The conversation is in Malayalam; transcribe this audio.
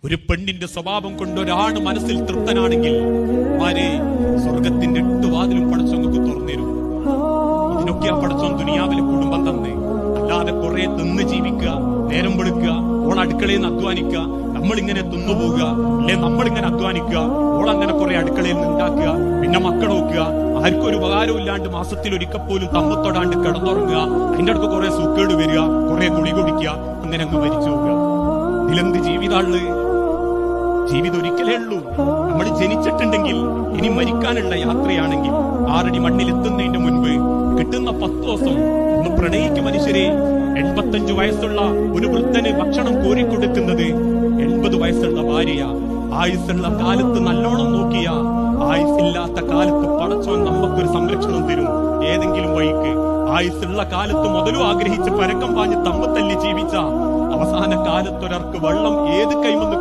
ഒരു പെണ്ണിന്റെ സ്വഭാവം കൊണ്ട് ഒരാണ് മനസ്സിൽ തൃപ്തനാണെങ്കിൽ ആരെ സ്വർഗത്തിന്റെ 8 വാതിലും പടച്ചോങ്ങൾക്ക് തുറന്നിരും. ഇതിനൊക്കെയാ പടച്ചോൻ ദുനിയാവിലെ കുടുംബം തന്നെ. അല്ലാതെ കുറെ തിന്ന് ജീവിക്കുക, നേരം വെളുക്കുക, ഓൾ അടുക്കളയിൽ നിന്ന് അധ്വാനിക്കുക, നമ്മളിങ്ങനെ തിന്നുപോവുക, അല്ലെ നമ്മളിങ്ങനെ അധ്വാനിക്കുക, ഓളങ്ങനെ കുറെ അടുക്കളയിൽ നിന്ന് ഉണ്ടാക്കുക, പിന്നെ മക്കൾ നോക്കുക, ആർക്കും ഒരു ഉപകാരവും ഇല്ലാണ്ട് മാസത്തിൽ ഒരിക്കൽ പോലും തമ്മത്തൊടാണ്ട് കിടന്നുറങ്ങുക, അതിന്റെ അടുത്ത് കുറെ സൂക്കേട് വരിക, കുറെ കുളി കുടിക്കുക, അങ്ങനെ അങ്ങ് മരിച്ചു പോവുക. ഇതിലെന്ത് ജീവിതമുള്ളു? ജീവിതം ഒരിക്കലേ ഉള്ളൂ. നമ്മൾ ജനിച്ചിട്ടുണ്ടെങ്കിൽ ഇനി മരിക്കാനുള്ള യാത്രയാണെങ്കിൽ 6 അടി മണ്ണിലെത്തുന്നതിന്റെ മുൻപ് കിട്ടുന്ന 10 ദിവസം ഒന്ന് പ്രണയിക്കും മനുഷ്യരെ. 85 വയസ്സുള്ള ഒരു വൃദ്ധന് ഭക്ഷണം കോരിക്കൊടുക്കുന്നത് 80 വയസ്സുള്ള ഭാര്യ. ആയുസ്സുള്ള കാലത്ത് നല്ലോണം നോക്കിയ, ആയുസില്ലാത്ത കാലത്ത് പടച്ചോൻ നമുക്കൊരു സംരക്ഷണം തരും ഏതെങ്കിലും വഴിക്ക്. ആയുസ്സുള്ള കാലത്ത് മുതലും ആഗ്രഹിച്ച് പരക്കം പാഞ്ഞ് തമ്മത്തല്ലി ജീവിച്ച അവസാന കാലത്തൊരാൾക്ക് വെള്ളം ഏത് കൈമന്ന്